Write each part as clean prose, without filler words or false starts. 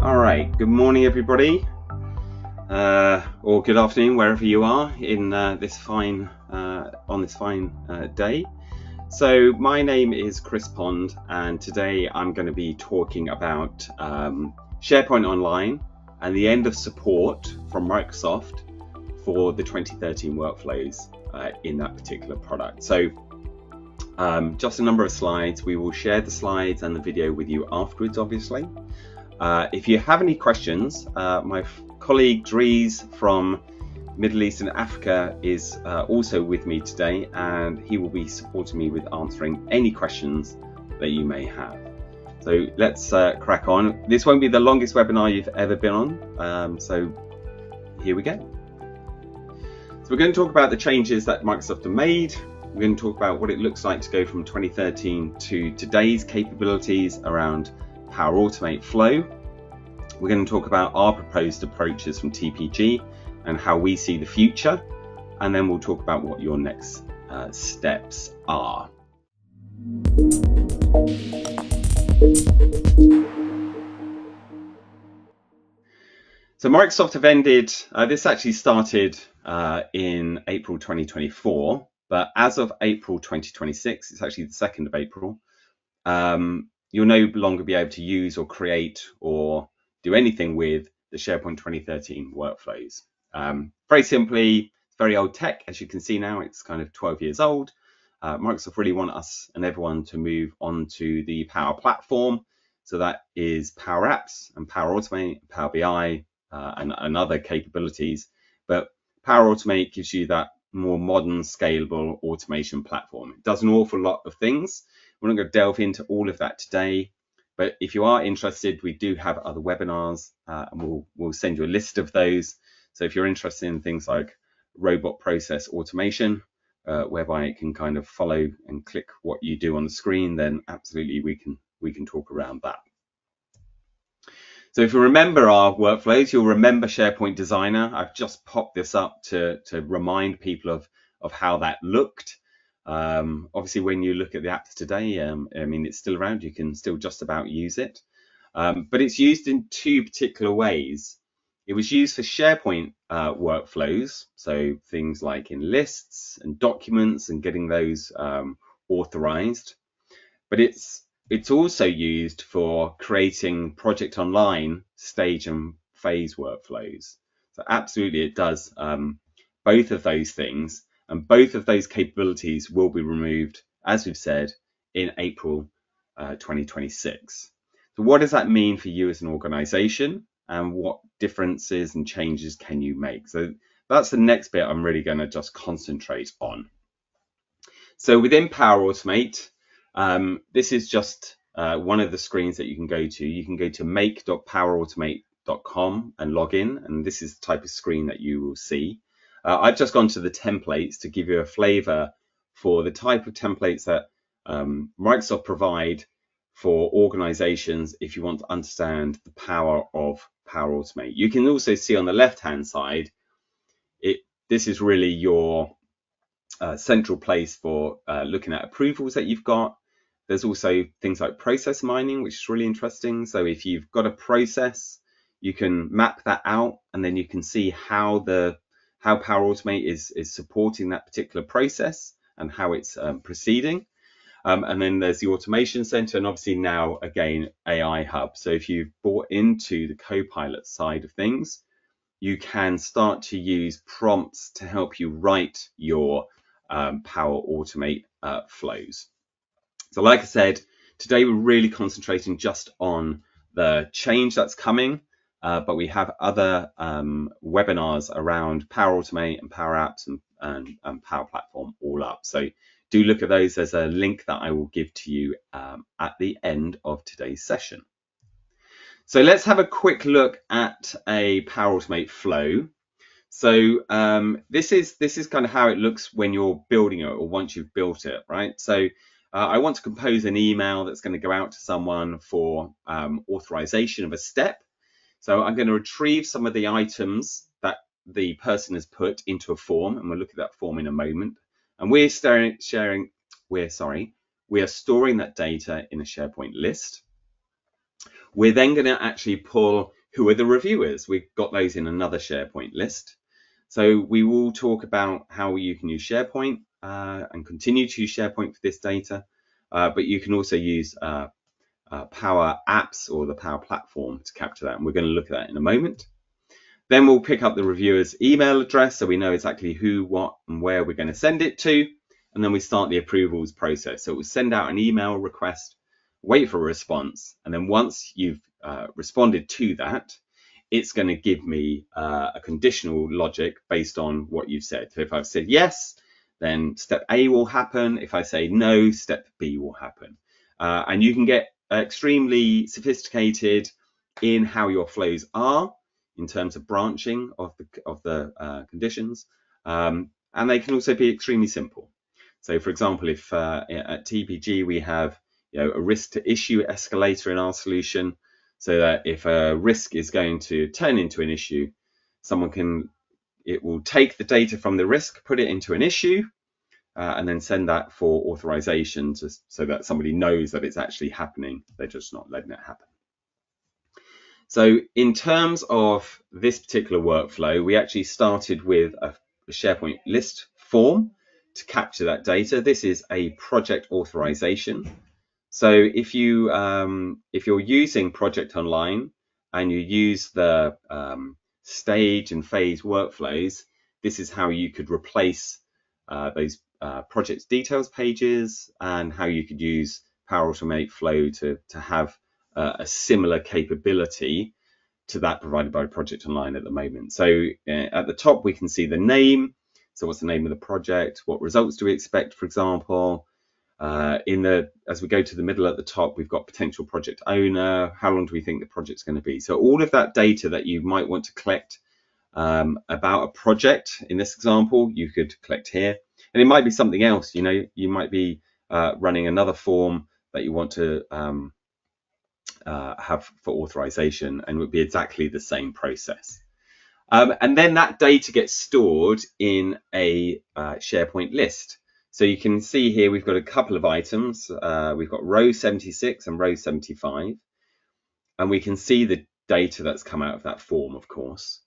All right, good morning everybody, or good afternoon wherever you are in this fine day. So my name is Chris Pond, and today I'm going to be talking about SharePoint Online and the end of support from Microsoft for the 2013 workflows in that particular product. So just a number of slides. We will share the slides and the video with you afterwards, obviously. If you have any questions, my colleague Dries from Middle East and Africa is also with me today, and he will be supporting me with answering any questions that you may have. So let's crack on. This won't be the longest webinar you've ever been on, so here we go. So we're going to talk about the changes that Microsoft have made. We're going to talk about what it looks like to go from 2013 to today's capabilities around Power Automate Flow. We're going to talk about our proposed approaches from TPG and how we see the future, and then we'll talk about what your next steps are. So Microsoft have ended, this actually started in April 2024, but as of April 2026, it's actually the 2nd of April, you'll no longer be able to use or create or do anything with the SharePoint 2013 workflows. Very simply, it's very old tech. As you can see now, it's kind of 12 years old. Microsoft really want us and everyone to move on to the Power Platform. So that is Power Apps and Power Automate, Power BI, and other capabilities. But Power Automate gives you that more modern, scalable automation platform. It does an awful lot of things. We're not going to delve into all of that today, but if you are interested, we do have other webinars, and we'll send you a list of those. So if you're interested in things like robot process automation, whereby it can kind of follow and click what you do on the screen, then absolutely we can talk around that. So if you remember our workflows, you'll remember SharePoint Designer. I've just popped this up to remind people of how that looked. Obviously, when you look at the apps today, I mean, it's still around. You can still just about use it, but it's used in two particular ways. It was used for SharePoint workflows, so things like in lists and documents and getting those authorized. But it's also used for creating Project Online stage and phase workflows. So absolutely, it does both of those things. And both of those capabilities will be removed, as we've said, in April 2026. So what does that mean for you as an organization, and what differences and changes can you make? So that's the next bit I'm really going to just concentrate on. So within Power Automate, this is just one of the screens that you can go to. You can go to make.powerautomate.com and log in, and this is the type of screen that you will see. I've just gone to the templates to give you a flavor for the type of templates that Microsoft provide for organizations if you want to understand the power of Power Automate. You can also see on the left-hand side, this is really your central place for looking at approvals that you've got. There's also things like process mining, which is really interesting. So if you've got a process, you can map that out, and then you can see how Power Automate is supporting that particular process and how it's proceeding. And then there's the Automation Center, and obviously now, again, AI Hub. So if you've bought into the Copilot side of things, you can start to use prompts to help you write your Power Automate flows. So like I said, today we're really concentrating just on the change that's coming. But we have other webinars around Power Automate and Power Apps and Power Platform all up. So do look at those. There's a link that I will give to you at the end of today's session. So let's have a quick look at a Power Automate flow. So this is kind of how it looks when you're building it, or once you've built it, right? So I want to compose an email that's going to go out to someone for authorization of a step. So I'm going to retrieve some of the items that the person has put into a form, and we'll look at that form in a moment. And we are storing that data in a SharePoint list. We're then going to actually pull who are the reviewers. We've got those in another SharePoint list. So we will talk about how you can use SharePoint and continue to use SharePoint for this data, but you can also use Power Apps or the Power Platform to capture that, and we're going to look at that in a moment. Then we'll pick up the reviewer's email address so we know exactly who, what, and where we're going to send it to, and then we start the approvals process. So we'll send out an email request, wait for a response, and then once you've responded to that, it's going to give me a conditional logic based on what you've said. So if I've said yes, then step A will happen. If I say no, step B will happen. And you can get extremely sophisticated in how your flows are in terms of branching of the conditions, and they can also be extremely simple. So, for example, if at TPG we have a risk to issue escalator in our solution, so that if a risk is going to turn into an issue, it will take the data from the risk, put it into an issue, and then send that for authorization so that somebody knows that it's actually happening. They're just not letting it happen. So in terms of this particular workflow, we actually started with a SharePoint list form to capture that data. This is a project authorization. So if you're using Project Online and you use the stage and phase workflows, this is how you could replace those project details pages, and how you could use Power Automate Flow to have a similar capability to that provided by Project Online at the moment. So at the top, we can see the name. So what's the name of the project? What results do we expect, for example? As we go to the middle at the top, we've got potential project owner. How long do we think the project's going to be? So all of that data that you might want to collect about a project, in this example, you could collect here. And it might be something else. You might be running another form that you want to have for authorization, and it would be exactly the same process. And then that data gets stored in a SharePoint list. So you can see here we've got a couple of items. We've got row 76 and row 75. And we can see the data that's come out of that form, of course.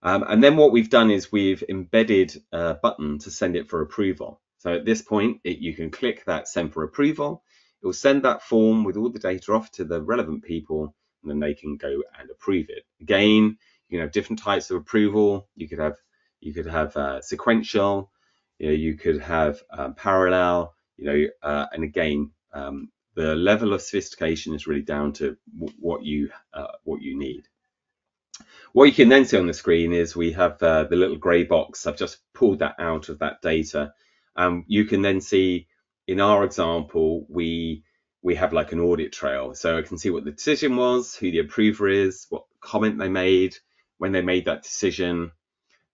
And then what we've done is we've embedded a button to send it for approval. So at this point, you can click that send for approval. It will send that form with all the data off to the relevant people, and then they can go and approve it. Again, you can have different types of approval. You could have sequential. You could have parallel. And again, the level of sophistication is really down to what you need. What you can then see on the screen is we have the little grey box. I've just pulled that out of that data. You can then see in our example, we have like an audit trail. So I can see what the decision was, who the approver is, what comment they made, when they made that decision.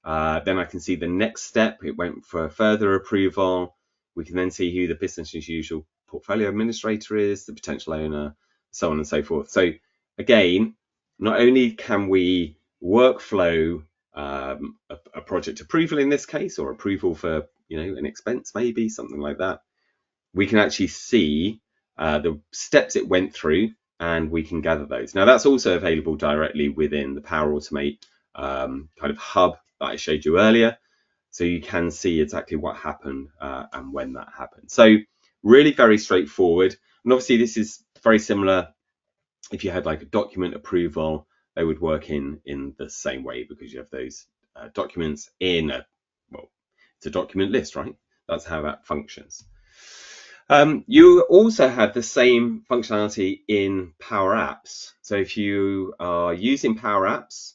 Then I can see the next step. It went for further approval. We can then see who the business as usual portfolio administrator is, the potential owner, so on and so forth. So again, not only can we workflow a project approval in this case, or approval for an expense, maybe something like that, we can actually see the steps it went through, and we can gather those. Now that's also available directly within the Power Automate kind of hub that I showed you earlier, so you can see exactly what happened and when that happened. So really very straightforward. And obviously this is very similar if you had like a document approval. They would work in the same way, because you have those documents in it's a document list, right? That's how that functions. You also have the same functionality in Power Apps. So if you are using Power Apps,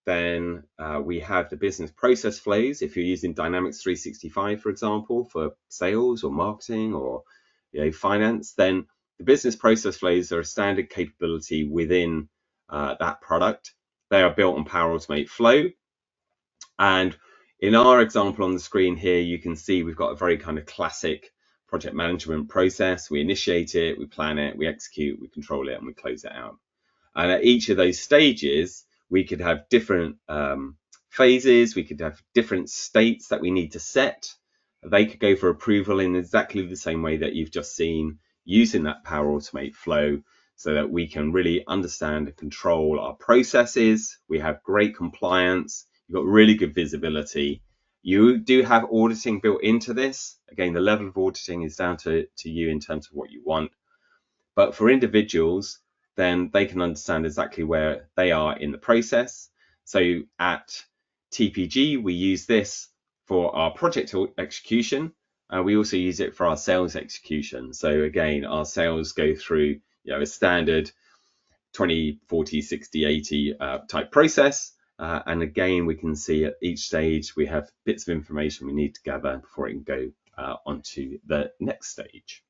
then we have the business process flows. If you're using Dynamics 365, for example, for sales or marketing or finance, then the business process flows are a standard capability within that product. They are built on Power Automate Flow. And in our example on the screen here, you can see we've got a very kind of classic project management process. We initiate it, we plan it, we execute, we control it, and we close it out. And at each of those stages, we could have different phases. We could have different states that we need to set. They could go for approval in exactly the same way that you've just seen using that Power Automate Flow. so that we can really understand and control our processes. We have great compliance. You've got really good visibility. You do have auditing built into this. Again, the level of auditing is down to you in terms of what you want. But for individuals, then they can understand exactly where they are in the process. So at TPG, we use this for our project execution. We also use it for our sales execution. So again, our sales go through a standard 20, 40, 60, 80 type process. And again, we can see at each stage we have bits of information we need to gather before it can go onto the next stage.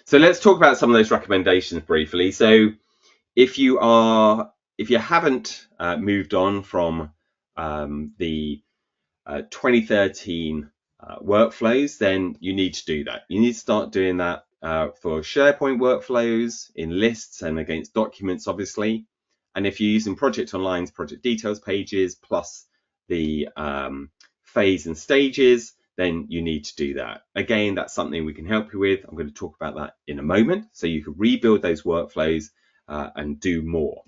So let's talk about some of those recommendations briefly. So if you haven't moved on from the 2013 workflows, then you need to do that. You need to start doing that for SharePoint workflows, in lists and against documents, obviously. And if you're using Project Online's project details pages plus the phase and stages, then you need to do that. Again, that's something we can help you with. I'm going to talk about that in a moment. So you can rebuild those workflows and do more.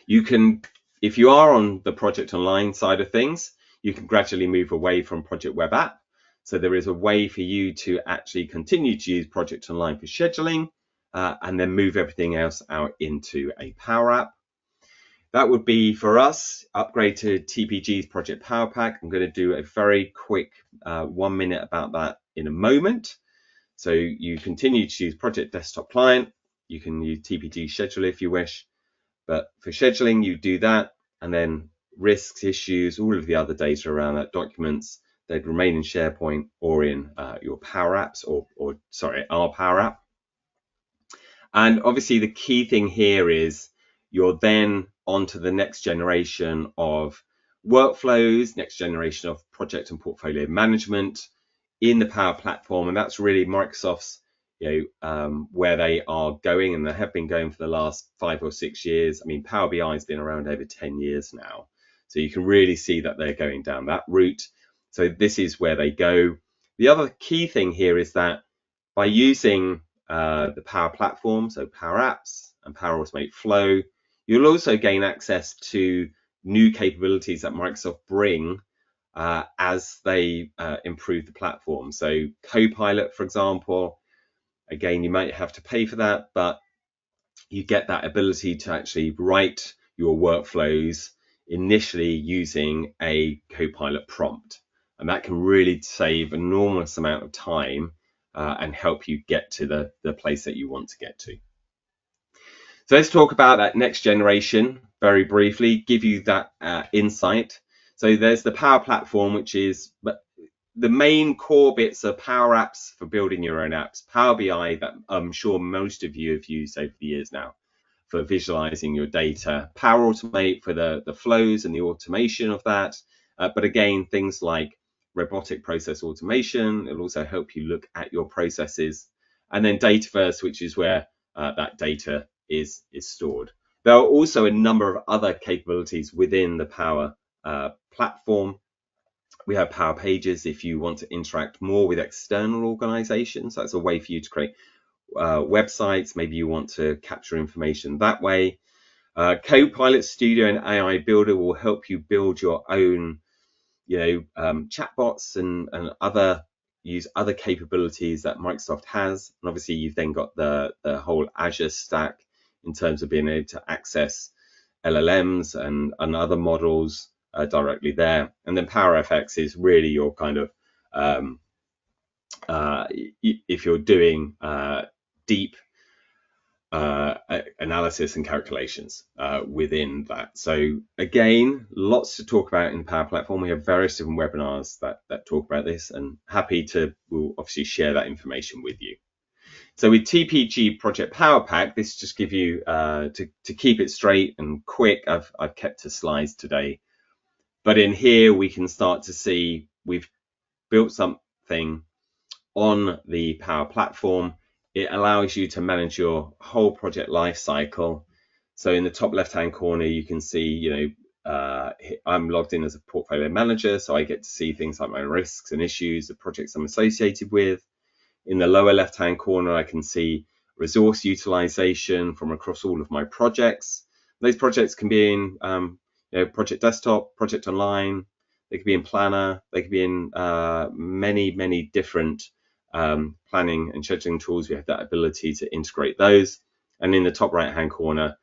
You can, if you are on the Project Online side of things, you can gradually move away from Project Web App. So there is a way for you to actually continue to use Project Online for scheduling and then move everything else out into a Power App. That would be, for us, upgrade to TPG's Project Power Pack. I'm going to do a very quick 1 minute about that in a moment. So you continue to use Project Desktop Client. You can use TPG Scheduler if you wish. But for scheduling, you do that. And then risks, issues, all of the other data around that, documents, they'd remain in SharePoint or in your Power Apps, or sorry, our Power App. And obviously the key thing here is you're then on to the next generation of workflows, next generation of project and portfolio management in the Power Platform. And that's really Microsoft's, where they are going, and they have been going for the last 5 or 6 years. I mean, Power BI has been around over 10 years now. So you can really see that they're going down that route. So this is where they go. The other key thing here is that by using the Power Platform, so Power Apps and Power Automate Flow, you'll also gain access to new capabilities that Microsoft bring as they improve the platform. So Copilot, for example, again, you might have to pay for that, but you get that ability to actually write your workflows initially using a Copilot prompt. And that can really save an enormous amount of time and help you get to the place that you want to get to. So let's talk about that next generation very briefly, give you that insight. So there's the Power Platform, which is the main core bits are Power Apps for building your own apps, Power BI that I'm sure most of you have used over the years now for visualizing your data, Power Automate for the flows and the automation of that. But again, things like robotic process automation, it'll also help you look at your processes. And then Dataverse, which is where that data is stored. There are also a number of other capabilities within the Power Platform. We have Power Pages if you want to interact more with external organizations. That's a way for you to create websites. Maybe you want to capture information that way. Copilot Studio and AI Builder will help you build your own chatbots and use other capabilities that Microsoft has. And obviously you've then got the whole Azure stack in terms of being able to access LLMs and other models directly there. And then PowerFX is really your kind of if you're doing deep analysis and calculations within that. So again, lots to talk about in the Power Platform. We have various different webinars that talk about this, and we'll obviously share that information with you. So with TPG Project Power Pack, this just give you to keep it straight and quick. I've kept to slides today, but in here we can start to see we've built something on the Power Platform. It allows you to manage your whole project life cycle. So in the top left-hand corner, you can see, I'm logged in as a portfolio manager, so I get to see things like my risks and issues, the projects I'm associated with. In the lower left-hand corner, I can see resource utilization from across all of my projects. Those projects can be in Project Desktop, Project Online, they could be in Plan.Are, they could be in many different planning and scheduling tools. We have that ability to integrate those. And in the top right hand corner,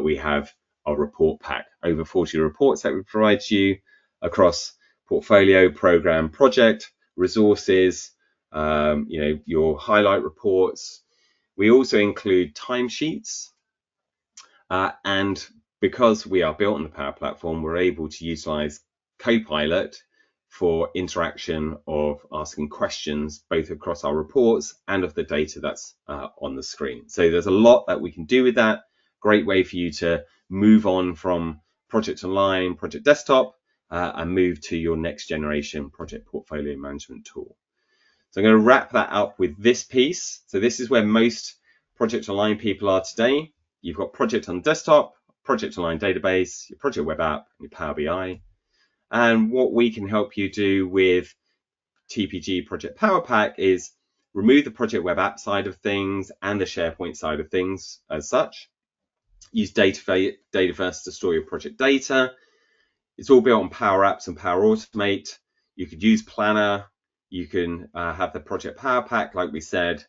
we have our report pack, over 40 reports that we provide you across portfolio, program, project, resources, your highlight reports. We also include timesheets, and because we are built on the Power Platform, we're able to utilize Copilot for interaction of asking questions both across our reports and of the data that's on the screen. So there's a lot that we can do with that. Great way for you to move on from Project Online, Project Desktop, and move to your next generation project portfolio management tool. So I'm going to wrap that up with this piece. So this is where most Project Online people are today. You've got Project on Desktop, Project Online Database, your Project Web App, and your Power BI. And what we can help you do with TPG Project Power Pack is remove the Project Web App side of things and the SharePoint side of things as such. Use Dataverse to store your project data. It's all built on Power Apps and Power Automate. You could use Plan.Are. You can have the Project Power Pack, like we said.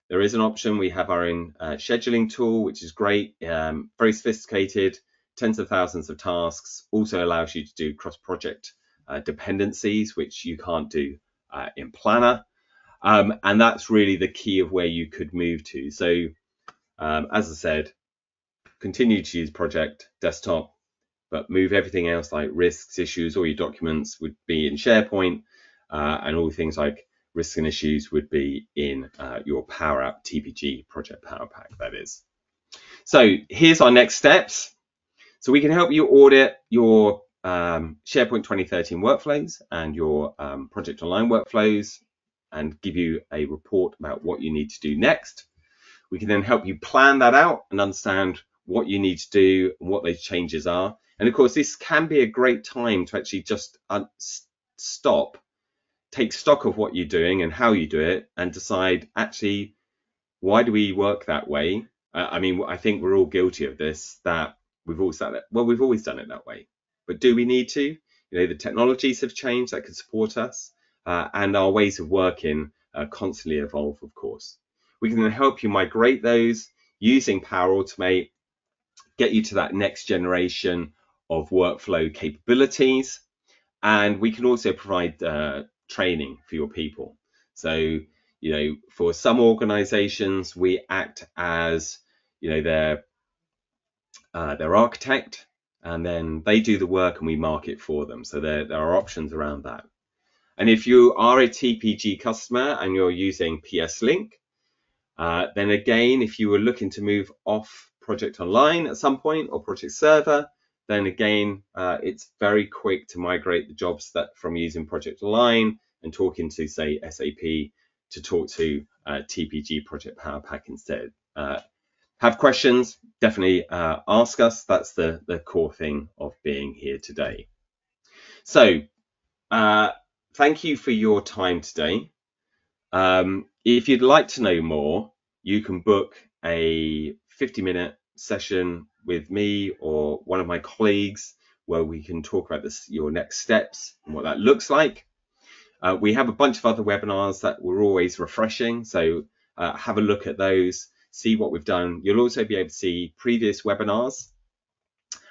There is an option. We have our own scheduling tool, which is great, very sophisticated, tens of thousands of tasks. Also allows you to do cross-project dependencies, which you can't do in Plan.Are. And that's really the key of where you could move to. So as I said, continue to use Project Desktop, but move everything else like risks, issues, all your documents would be in SharePoint, and all things like risks and issues would be in your Power App TPG Project Power Pack, that is. So here's our next steps. So we can help you audit your SharePoint 2013 workflows and your Project Online workflows and give you a report about what you need to do next. We can then help you plan that out and understand what you need to do and what those changes are. And of course, this can be a great time to actually just stop, take stock of what you're doing and how you do it, and decide, actually, why do we work that way? I think we're all guilty of this, that we've always done it. Well, we've always done it that way. But do we need to? The technologies have changed that could support us, and our ways of working constantly evolve, of course. We can then help you migrate those using Power Automate, get you to that next generation of workflow capabilities. And we can also provide training for your people. So, for some organizations, we act as, their architect, and then they do the work and we mark it for them. So there are options around that. And if you are a TPG customer and you're using PS Link, then again, if you were looking to move off Project Online at some point or Project Server, then again, it's very quick to migrate the jobs from using Project Online and talking to, say, SAP to talk to TPG Project Power Pack instead. Have questions, definitely ask us. That's the core thing of being here today. So thank you for your time today. If you'd like to know more, you can book a 50-minute session with me or one of my colleagues where we can talk about your next steps and what that looks like. We have a bunch of other webinars that we're always refreshing, so have a look at those, see what we've done. You'll also be able to see previous webinars,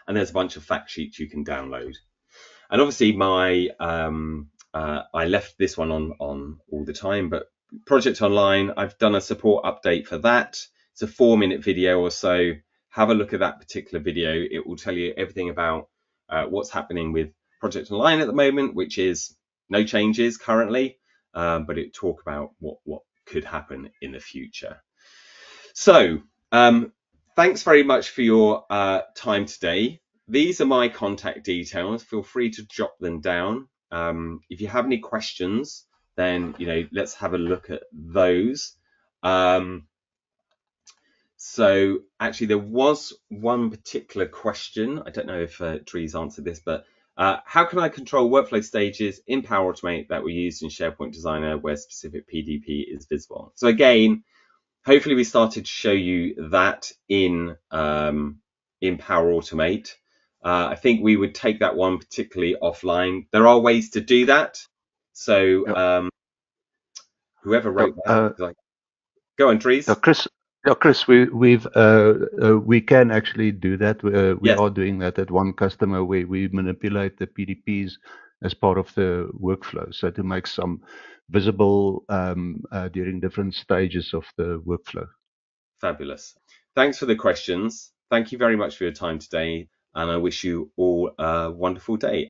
and there's a bunch of fact sheets you can download. And obviously I left this one on all the time, but Project Online, I've done a support update for that. It's a 4-minute video or so. Have a look at that particular video. It will tell you everything about what's happening with Project Online at the moment, which is no changes currently, but it talk about what could happen in the future. So thanks very much for your time today. These are my contact details. Feel free to jot them down. If you have any questions, then let's have a look at those. So actually, there was one particular question. I don't know if Dries answered this, but how can I control workflow stages in Power Automate that were used in SharePoint Designer where specific PDP is visible? So again, hopefully we started to show you that in Power Automate. I think we would take that one particularly offline. There are ways to do that. So Yeah. whoever Yeah. wrote that, like, go on, Yeah, Dries. Chris. Yeah, Chris. We can actually do that. We Yes, are doing that at one customer where we manipulate the PDPs as part of the workflow, so to make some visible during different stages of the workflow. fabulous. Thanks for the questions. Thank you very much for your time today, and I wish you all a wonderful day.